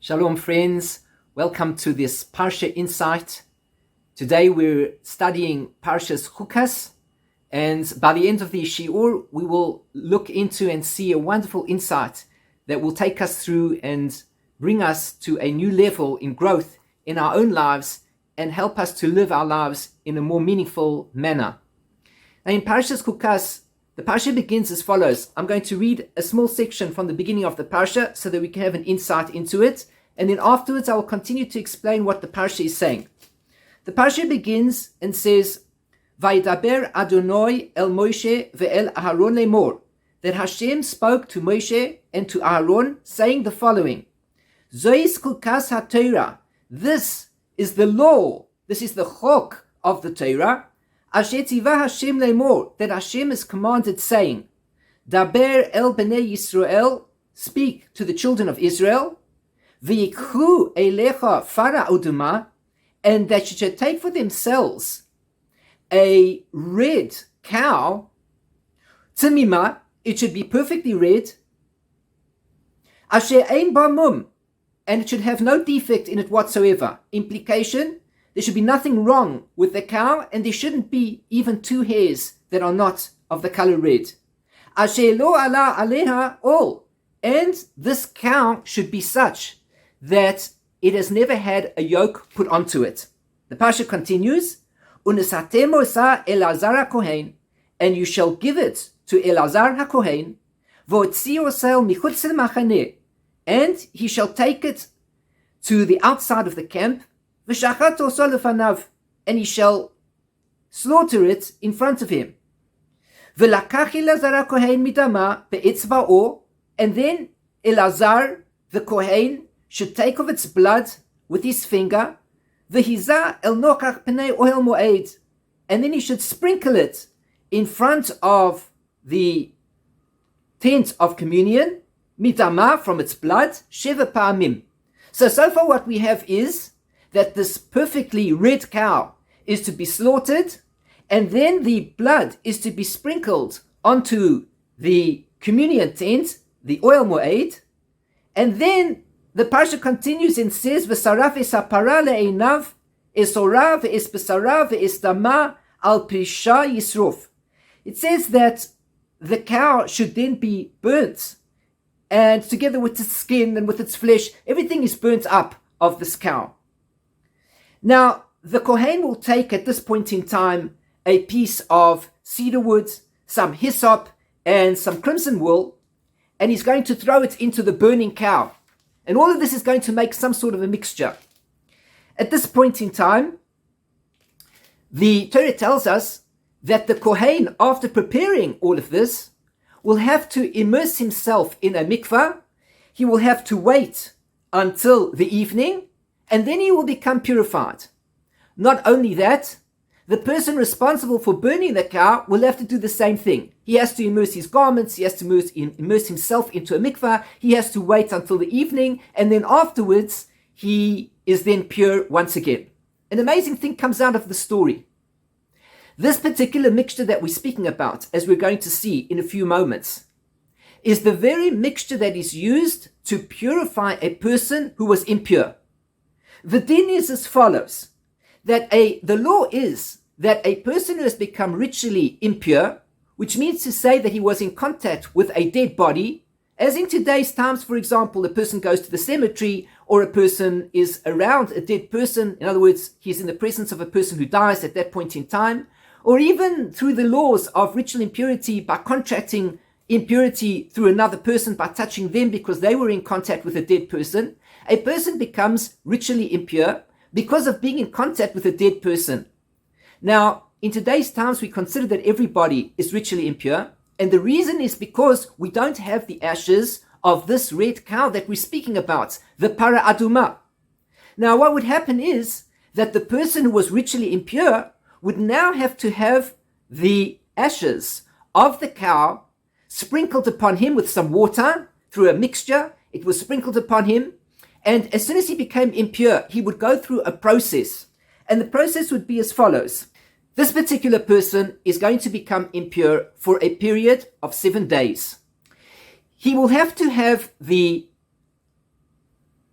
Shalom friends, welcome to this Parsha Insight. Today we're studying Parshat Chukas, and by the end of the shiur we will look into and see a wonderful insight that will take us through and bring us to a new level in growth in our own lives and help us to live our lives in a more meaningful manner. Now in Parshat Chukas, the Parsha begins as follows. I'm going to read a small section from the beginning of the Parsha so that we can have an insight into it. And then afterwards, I will continue to explain what the Parsha is saying. The Parsha begins and says, Vaydaber Adonai el Moshe ve'el Aharon lemor, that Hashem spoke to Moshe and to Aaron, saying the following, Zois Chukas HaTorah, this is the law, this is the Chok of the Torah, Asher tzivah Hashem lemor, that Hashem has commanded, saying, Daber el bnei Yisrael, speak to the children of Israel, V'yikhu elecha fara Adumah, and that you should take for themselves a red cow, tzimima, it should be perfectly red, asher ein ba mum, and it should have no defect in it whatsoever. Implication, there should be nothing wrong with the cow, and there shouldn't be even two hairs that are not of the color red. Asher lo ala aleha all, and this cow should be such that it has never had a yoke put onto it. The Parsha continues, Unesatem osa Elazar Kohen, and you shall give it to Elazar HaKohen, v'otzi osel michutz machane, and he shall take it to the outside of the camp, v'shachat oso lefanav, and he shall slaughter it in front of him. V'lakach Elazar HaKohen midama be'etzba'o, and then Elazar the Kohen should take of its blood with his finger, v'hiza el nokach pnei Ohel Moed, and then he should sprinkle it in front of the tent of communion, midama, from its blood, sheva pa'amim. So far what we have is that this perfectly red cow is to be slaughtered, and then the blood is to be sprinkled onto the communion tent, the Ohel Moed, and then the Parsha continues and says, V'saraf es hapara le'einav, es ora ve'es besara ve'es dama al prisha yisrof. It says that the cow should then be burnt, and together with its skin and with its flesh, everything is burnt up of this cow. Now, the Kohen will take at this point in time a piece of cedar wood, some hyssop, and some crimson wool, and he's going to throw it into the burning cow. And all of this is going to make some sort of a mixture. At this point in time, the Torah tells us that the Kohen, after preparing all of this, will have to immerse himself in a Mikvah. He will have to wait until the evening, and then he will become purified. Not only that, the person responsible for burning the cow will have to do the same thing. He has to immerse his garments, he has to immerse himself into a mikvah, he has to wait until the evening, and then afterwards, he is then pure once again. An amazing thing comes out of the story. This particular mixture that we're speaking about, as we're going to see in a few moments, is the very mixture that is used to purify a person who was impure. The din is as follows, that the law is that a person who has become ritually impure, which means to say that he was in contact with a dead body, as in today's times, for example, a person goes to the cemetery or a person is around a dead person, in other words, he's in the presence of a person who dies at that point in time, or even through the laws of ritual impurity by contracting impurity through another person by touching them because they were in contact with a dead person, a person becomes ritually impure because of being in contact with a dead person. Now, in today's times, we consider that everybody is ritually impure, and the reason is because we don't have the ashes of this red cow that we're speaking about, the Parah Adumah. Now, what would happen is that the person who was ritually impure would now have to have the ashes of the cow sprinkled upon him with some water through a mixture. It was sprinkled upon him, and as soon as he became impure, he would go through a process. And the process would be as follows. This particular person is going to become impure for a period of 7 days. He will have to have the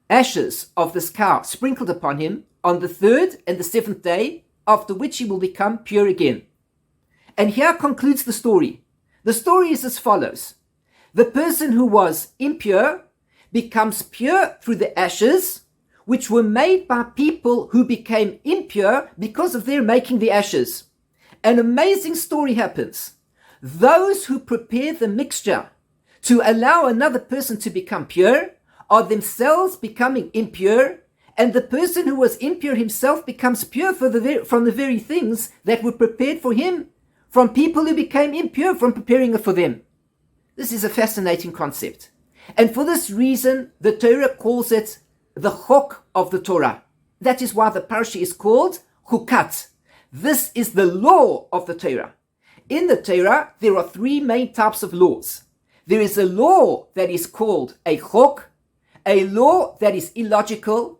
ashes of this cow sprinkled upon him on the 3rd and the 7th day, after which he will become pure again. And here concludes the story. The story is as follows. The person who was impure becomes pure through the ashes, which were made by people who became impure because of their making the ashes. An amazing story happens. Those who prepare the mixture to allow another person to become pure are themselves becoming impure, and the person who was impure himself becomes pure from the very things that were prepared for him, from people who became impure from preparing it for them. This is a fascinating concept. And for this reason, the Torah calls it the Chok of the Torah. That is why the Parsha is called Chukat. This is the law of the Torah. In the Torah, there are 3 main types of laws. There is a law that is called a Chok, a law that is illogical.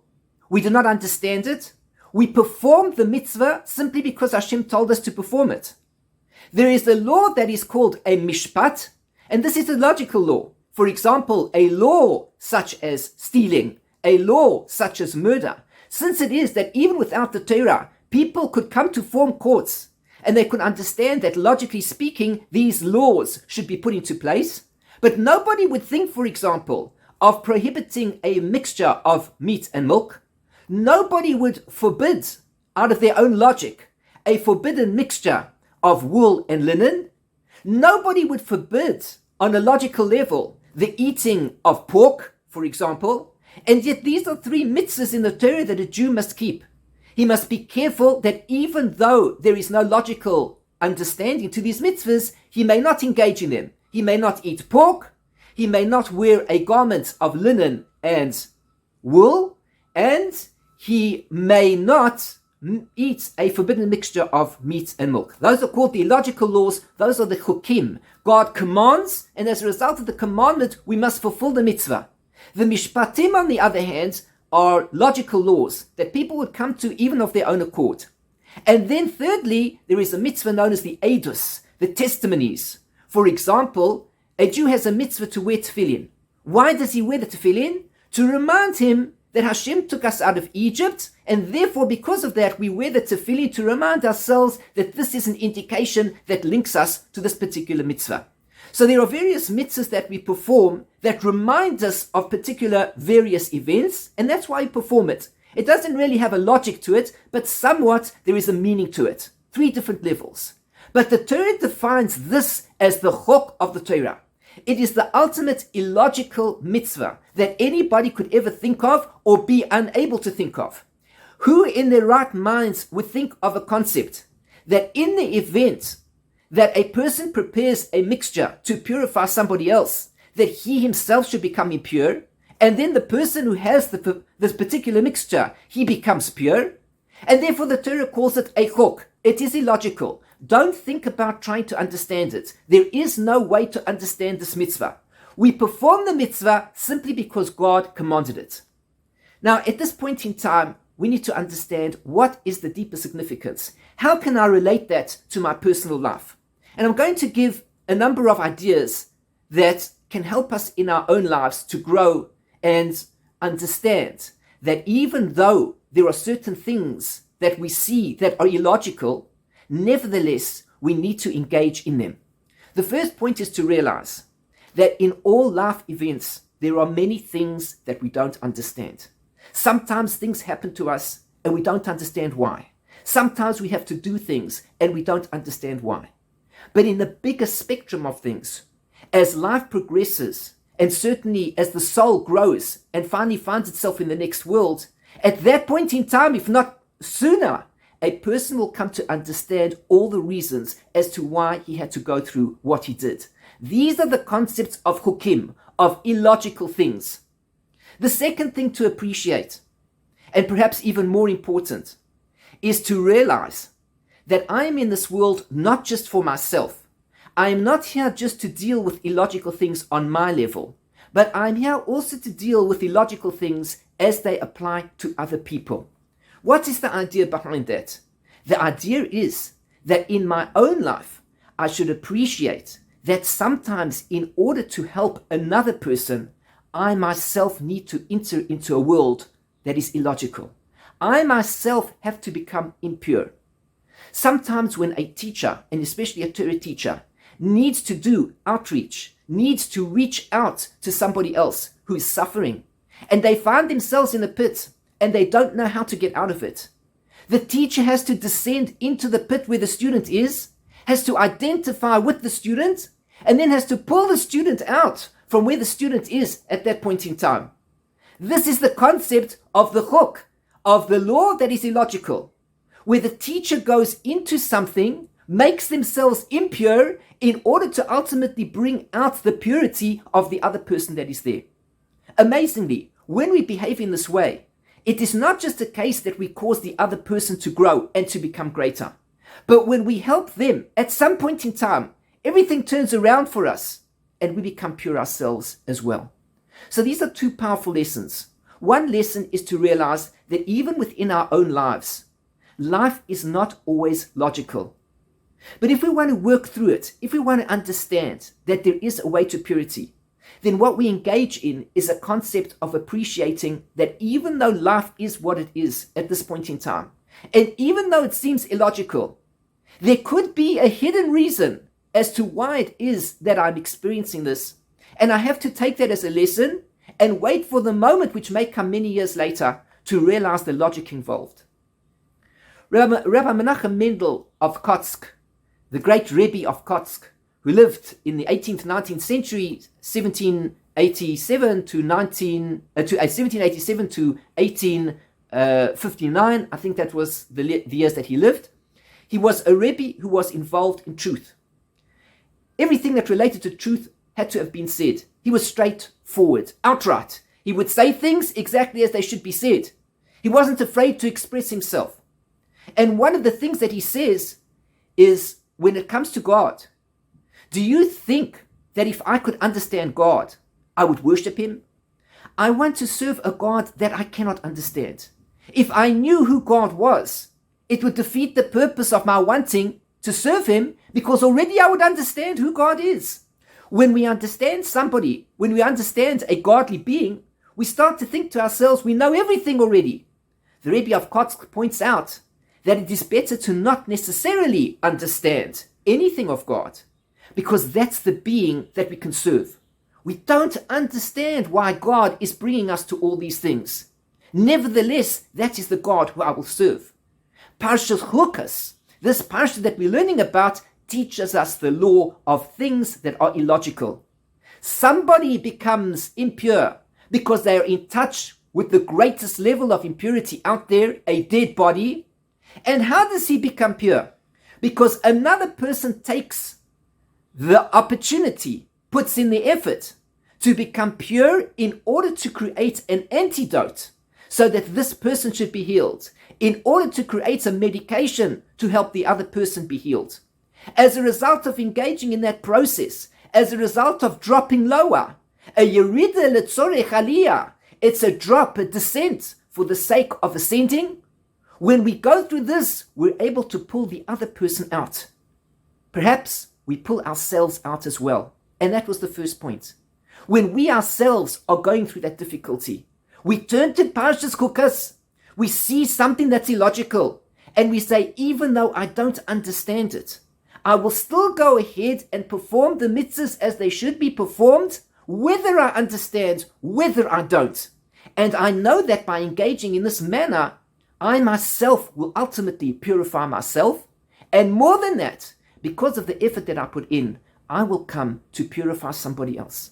We do not understand it. We perform the mitzvah simply because Hashem told us to perform it. There is a law that is called a Mishpat, and this is a logical law. For example, a law such as stealing, a law such as murder. Since it is that even without the Torah, people could come to form courts, and they could understand that logically speaking, these laws should be put into place. But nobody would think, for example, of prohibiting a mixture of meat and milk. Nobody would forbid, out of their own logic, a forbidden mixture of wool and linen. Nobody would forbid, on a logical level, the eating of pork, for example. And yet these are 3 mitzvahs in the Torah that a Jew must keep. He must be careful that even though there is no logical understanding to these mitzvahs, he may not engage in them. He may not eat pork, he may not wear a garment of linen and wool, and he may not eat a forbidden mixture of meat and milk. Those are called the illogical laws. Those are the chukim. God commands, and as a result of the commandment, we must fulfill the mitzvah. The mishpatim, on the other hand, are logical laws that people would come to even of their own accord. And then thirdly, there is a mitzvah known as the Edus, the testimonies. For example, a Jew has a mitzvah to wear tefillin. Why does he wear the tefillin? To remind him that Hashem took us out of Egypt, and therefore because of that we wear the tefillin to remind ourselves that this is an indication that links us to this particular mitzvah. So there are various mitzvahs that we perform that remind us of particular various events, and that's why we perform it. It doesn't really have a logic to it, but somewhat there is a meaning to it. 3 different levels. But the Torah defines this as the Chok of the Torah. It is the ultimate illogical mitzvah that anybody could ever think of or be unable to think of. Who in their right minds would think of a concept that in the event that a person prepares a mixture to purify somebody else, that he himself should become impure, and then the person who has this particular mixture, he becomes pure? And therefore the Torah calls it a chok. It is illogical. Don't think about trying to understand it. There is no way to understand this mitzvah. We perform the mitzvah simply because God commanded it. Now, at this point in time, we need to understand what is the deeper significance. How can I relate that to my personal life? And I'm going to give a number of ideas that can help us in our own lives to grow and understand that even though there are certain things that we see that are illogical, nevertheless, we need to engage in them. The first point is to realize that in all life events, there are many things that we don't understand. Sometimes things happen to us and we don't understand why. Sometimes we have to do things and we don't understand why. But in the bigger spectrum of things, as life progresses, and certainly as the soul grows and finally finds itself in the next world, at that point in time, if not sooner, a person will come to understand all the reasons as to why he had to go through what he did. These are the concepts of chukim, of illogical things. The second thing to appreciate, and perhaps even more important, is to realize that I am in this world not just for myself. I am not here just to deal with illogical things on my level, but I'm here also to deal with illogical things as they apply to other people. What is the idea behind that? The idea is that in my own life, I should appreciate that sometimes in order to help another person, I myself need to enter into a world that is illogical. I myself have to become impure. Sometimes when a teacher, and especially a Torah teacher, needs to do outreach, needs to reach out to somebody else who is suffering, and they find themselves in a pit and they don't know how to get out of it, the teacher has to descend into the pit where the student is, has to identify with the student, and then has to pull the student out from where the student is at that point in time. This is the concept of the Chok, of the law that is illogical, where the teacher goes into something, makes themselves impure in order to ultimately bring out the purity of the other person that is there. Amazingly, when we behave in this way, it is not just a case that we cause the other person to grow and to become greater, but when we help them, at some point in time, everything turns around for us and we become pure ourselves as well. So these are two powerful lessons. One lesson is to realize that even within our own lives, life is not always logical. But if we want to work through it, if we want to understand that there is a way to purity, then what we engage in is a concept of appreciating that even though life is what it is at this point in time, and even though it seems illogical, there could be a hidden reason as to why it is that I'm experiencing this. And I have to take that as a lesson and wait for the moment, which may come many years later, to realize the logic involved. Rabbi Menachem Mendel of Kotzker, the great Rebbe of Kotzker, who lived in the 18th, 19th century, 1787 to 1859, I think that was the years that he lived. He was a Rebbe who was involved in truth. Everything that related to truth had to have been said. He was straightforward, outright. He would say things exactly as they should be said. He wasn't afraid to express himself. And one of the things that he says is, when it comes to God, do you think that if I could understand God, I would worship him? I want to serve a God that I cannot understand. If I knew who God was, it would defeat the purpose of my wanting to serve him, because already I would understand who God is. When we understand somebody, when we understand a godly being, we start to think to ourselves, we know everything already. The Rebbe of Kotzker points out that it is better to not necessarily understand anything of God, because that's the being that we can serve. We don't understand why God is bringing us to all these things. Nevertheless, that is the God who I will serve. Parshat Chukas, this parsha that we're learning about, teaches us the law of things that are illogical. Somebody becomes impure because they are in touch with the greatest level of impurity out there, a dead body. And how does he become pure? Because another person takes the opportunity, puts in the effort to become pure in order to create an antidote so that this person should be healed, in order to create a medication to help the other person be healed. As a result of engaging in that process, as a result of dropping lower, a yerida letzorech aliyah, it's a drop, a descent for the sake of ascending. When we go through this, we're able to pull the other person out. Perhaps we pull ourselves out as well. And that was the first point. When we ourselves are going through that difficulty, we turn to Parshat Chukas. We see something that's illogical, and we say, even though I don't understand it, I will still go ahead and perform the mitzvahs as they should be performed, whether I understand, whether I don't. And I know that by engaging in this manner, I myself will ultimately purify myself. And more than that, because of the effort that I put in, I will come to purify somebody else.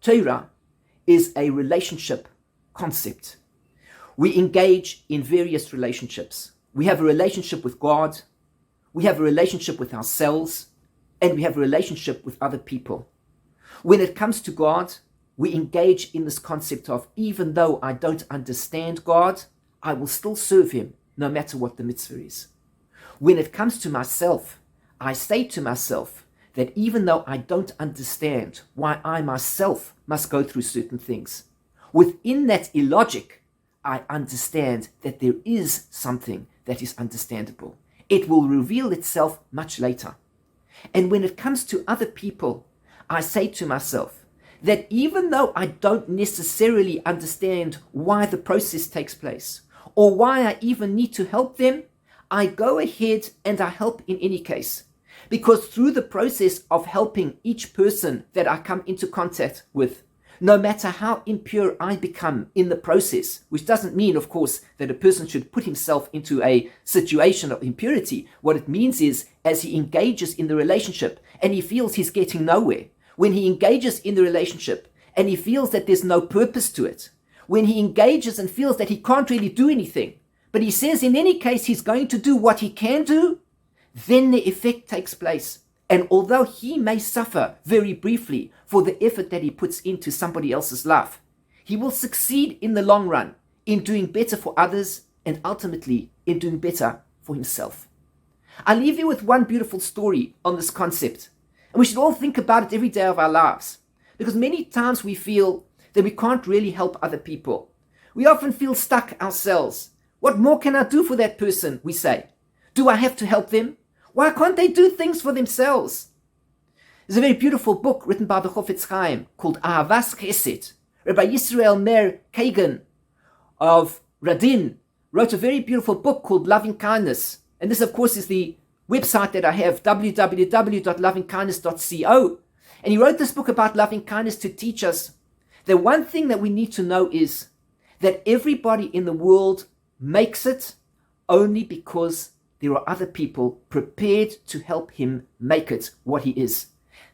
Torah is a relationship concept. We engage in various relationships. We have a relationship with God, we have a relationship with ourselves, and we have a relationship with other people. When it comes to God, we engage in this concept of, even though I don't understand God, I will still serve him no matter what the mitzvah is. When it comes to myself, I say to myself that even though I don't understand why I myself must go through certain things, within that illogic, I understand that there is something that is understandable. It will reveal itself much later. And when it comes to other people, I say to myself that even though I don't necessarily understand why the process takes place, or why I even need to help them, I go ahead and I help in any case. Because through the process of helping each person that I come into contact with, no matter how impure I become in the process, which doesn't mean, of course, that a person should put himself into a situation of impurity. What it means is, as he engages in the relationship and he feels he's getting nowhere, when he engages in the relationship and he feels that there's no purpose to it, when he engages and feels that he can't really do anything, but he says in any case he's going to do what he can do, then the effect takes place. And although he may suffer very briefly for the effort that he puts into somebody else's life, he will succeed in the long run in doing better for others and ultimately in doing better for himself. I leave you with one beautiful story on this concept. And we should all think about it every day of our lives. Because many times we feel that we can't really help other people. We often feel stuck ourselves. What more can I do for that person, we say? Do I have to help them? Why can't they do things for themselves? There's a very beautiful book written by the Chofetz Chaim called Ahavas Chesed. Rabbi Yisrael Meir Kagan of Radin wrote a very beautiful book called Loving Kindness. And this, of course, is the website that I have, www.lovingkindness.co. And he wrote this book about loving kindness to teach us that one thing that we need to know is that everybody in the world makes it only because there are other people prepared to help him make it what he is.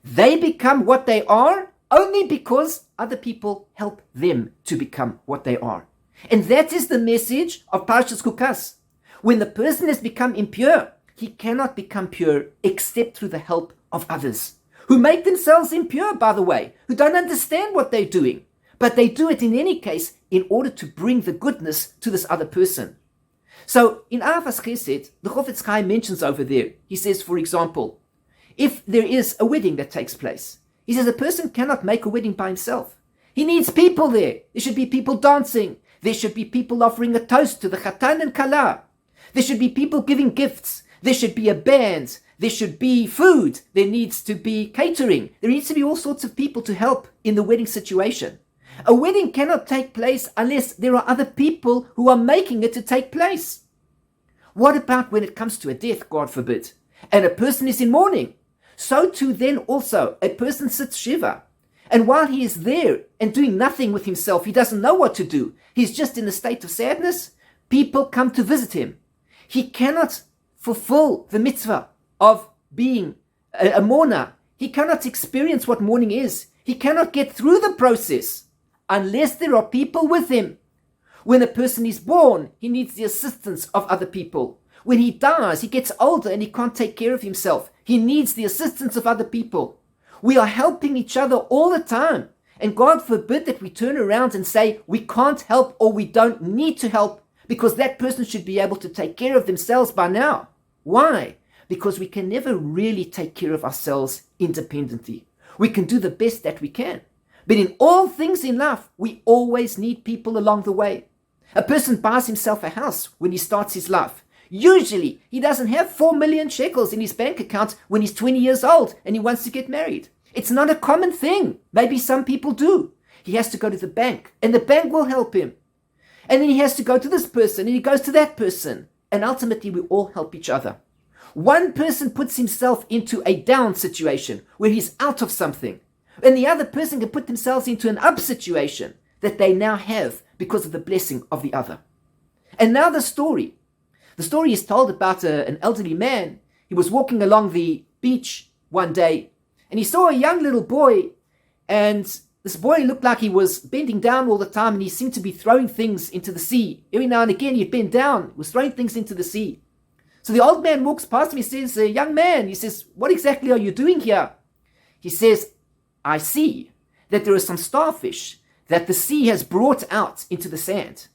They become what they are only because other people help them to become what they are. And that is the message of Parshat Chukas. When the person has become impure, he cannot become pure except through the help of others, who make themselves impure, by the way, who don't understand what they're doing, but they do it in any case in order to bring the goodness to this other person. So in Ahavas Chesed, the Chofetz Chaim mentions over there, he says, for example, if there is a wedding that takes place, he says a person cannot make a wedding by himself. He needs people there. There should be people dancing. There should be people offering a toast to the Chatan and Kala. There should be people giving gifts. There should be a band. There should be food. There needs to be catering. There needs to be all sorts of people to help in the wedding situation. A wedding cannot take place unless there are other people who are making it to take place. What about when it comes to a death, God forbid, and a person is in mourning? So too then also a person sits shiva. And while he is there and doing nothing with himself, he doesn't know what to do. He's just in a state of sadness. People come to visit him. He cannot fulfill the mitzvah of being a mourner. He cannot experience what mourning is. He cannot get through the process unless there are people with him. When a person is born, he needs the assistance of other people. When he dies, he gets older and he can't take care of himself. He needs the assistance of other people. We are helping each other all the time. And God forbid that we turn around and say we can't help or we don't need to help because that person should be able to take care of themselves by now. Why? Because we can never really take care of ourselves independently. We can do the best that we can. But in all things in life, we always need people along the way. A person buys himself a house when he starts his life. Usually, he doesn't have 4 million shekels in his bank account when he's 20 years old and he wants to get married. It's not a common thing. Maybe some people do. He has to go to the bank and the bank will help him. And then he has to go to this person and he goes to that person. And ultimately, we all help each other. One person puts himself into a down situation where he's out of something. And the other person can put themselves into an up situation that they now have because of the blessing of the other. And now the story. The story is told about an elderly man. He was walking along the beach one day and he saw a young little boy, and this boy looked like he was bending down all the time and he seemed to be throwing things into the sea. Every now and again he'd bend down, was throwing things into the sea. So the old man walks past him, he says, young man, he says, what exactly are you doing here? He says, I see that there are some starfish that the sea has brought out into the sand.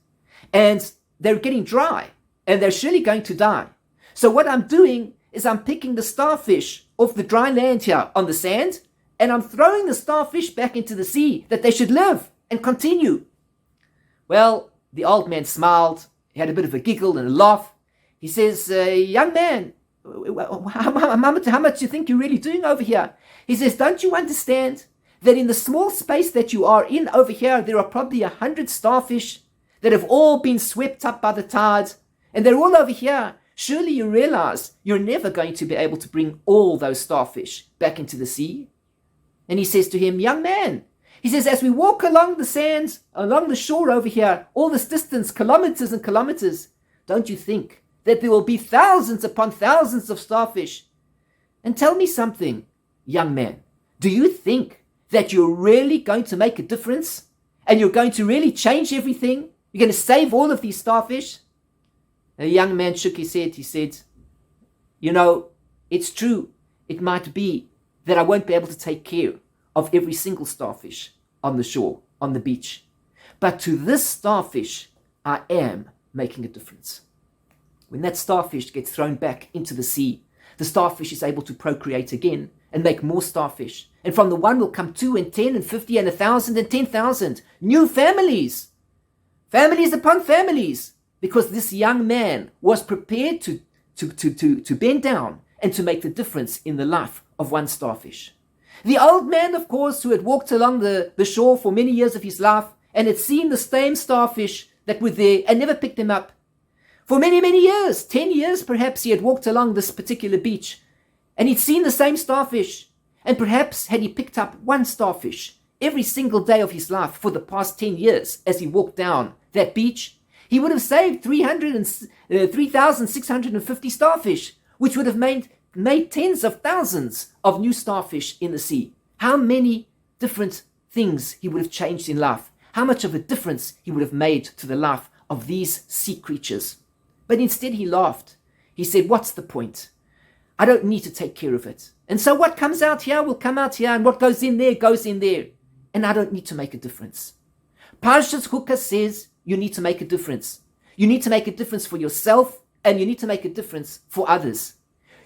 And they're getting dry and they're surely going to die. So what I'm doing is I'm picking the starfish off the dry land here on the sand and I'm throwing the starfish back into the sea that they should live and continue. Well, the old man smiled, he had a bit of a giggle and a laugh. He says, young man, how much do you think you're really doing over here? He says, don't you understand that in the small space that you are in over here, there are probably 100 starfish that have all been swept up by the tide, and they're all over here. Surely you realize you're never going to be able to bring all those starfish back into the sea. And he says to him, young man, he says, as we walk along the sands, along the shore over here, all this distance, kilometers and kilometers, don't you think that there will be thousands upon thousands of starfish? And tell me something, young man, do you think that you're really going to make a difference? And you're going to really change everything? You're going to save all of these starfish? The young man shook his head. He said, you know, it's true. It might be that I won't be able to take care of every single starfish on the shore, on the beach. But to this starfish, I am making a difference. When that starfish gets thrown back into the sea, the starfish is able to procreate again and make more starfish. And from the one will come 2 and 10 and 50 and 1,000 and 10,000 new families. Families upon families. Because this young man was prepared to bend down and to make the difference in the life of one starfish. The old man, of course, who had walked along the shore for many years of his life and had seen the same starfish that were there and never picked them up. For many, many years, 10 years perhaps, he had walked along this particular beach and he'd seen the same starfish. And perhaps had he picked up one starfish every single day of his life for the past 10 years as he walked down that beach, he would have saved 3,650 starfish, which would have made tens of thousands of new starfish in the sea. How many different things he would have changed in life. How much of a difference he would have made to the life of these sea creatures. But instead he laughed. He said, what's the point? I don't need to take care of it. And so what comes out here will come out here, and what goes in there goes in there. And I don't need to make a difference. Parshat Chukat says you need to make a difference. You need to make a difference for yourself, and you need to make a difference for others.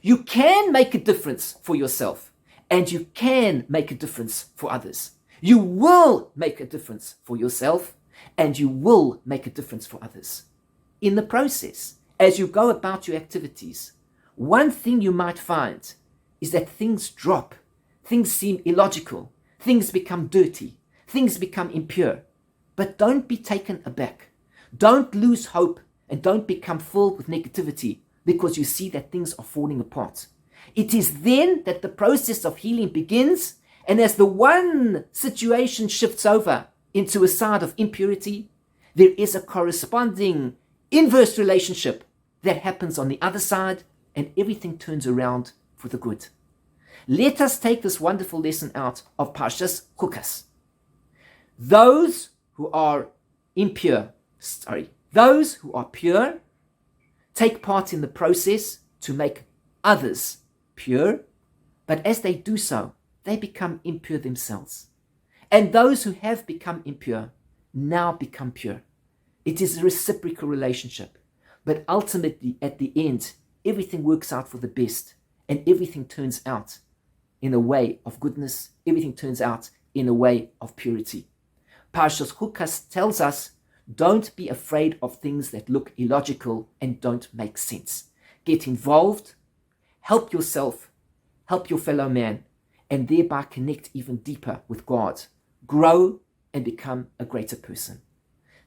You can make a difference for yourself, and you can make a difference for others. You will make a difference for yourself, and you will make a difference for others. In the process, as you go about your activities, one thing you might find is that things drop, things seem illogical, things become dirty, things become impure. But don't be taken aback. Don't lose hope, and don't become filled with negativity because you see that things are falling apart. It is then that the process of healing begins, and as the one situation shifts over into a side of impurity, there is a corresponding inverse relationship that happens on the other side, and everything turns around for the good. Let us take this wonderful lesson out of Parshat Chukas. Those who are pure, take part in the process to make others pure, but as they do so, they become impure themselves. And those who have become impure now become pure. It is a reciprocal relationship, but ultimately at the end, everything works out for the best, and everything turns out in a way of goodness, everything turns out in a way of purity. Parshat Chukas tells us, don't be afraid of things that look illogical and don't make sense. Get involved, help yourself, help your fellow man, and thereby connect even deeper with God. Grow and become a greater person.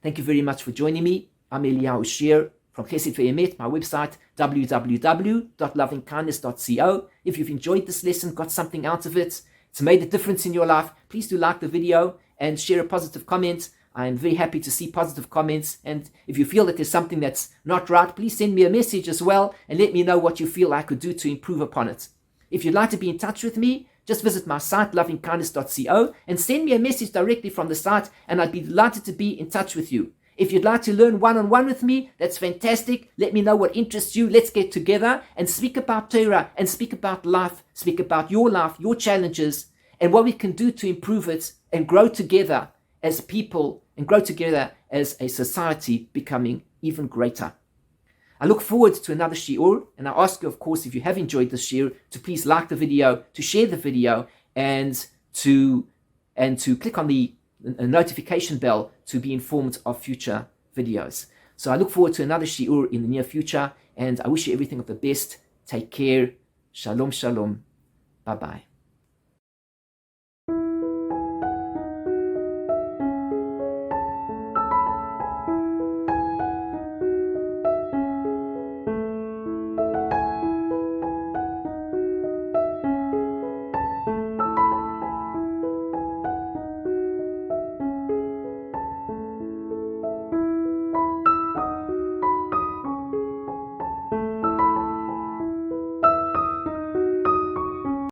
Thank you very much for joining me. I'm Eliyahu Shir from Chesed Ve'emet, my website, www.lovingkindness.co. If you've enjoyed this lesson, got something out of it, it's made a difference in your life, please do like the video and share a positive comment. I'm very happy to see positive comments, and if you feel that there's something that's not right, please send me a message as well and let me know what you feel I could do to improve upon it. If you'd like to be in touch with me, just visit my site, lovingkindness.co, and send me a message directly from the site, and I'd be delighted to be in touch with you. If you'd like to learn one-on-one with me, that's fantastic. Let me know what interests you. Let's get together and speak about Torah and speak about life, speak about your life, your challenges, and what we can do to improve it and grow together as people and grow together as a society becoming even greater. I look forward to another shiur, and I ask you, of course, if you have enjoyed this shiur, to please like the video, to share the video, and to click on the notification bell to be informed of future videos. So I look forward to another shiur in the near future, and I wish you everything of the best. Take care. Shalom, shalom. Bye-bye.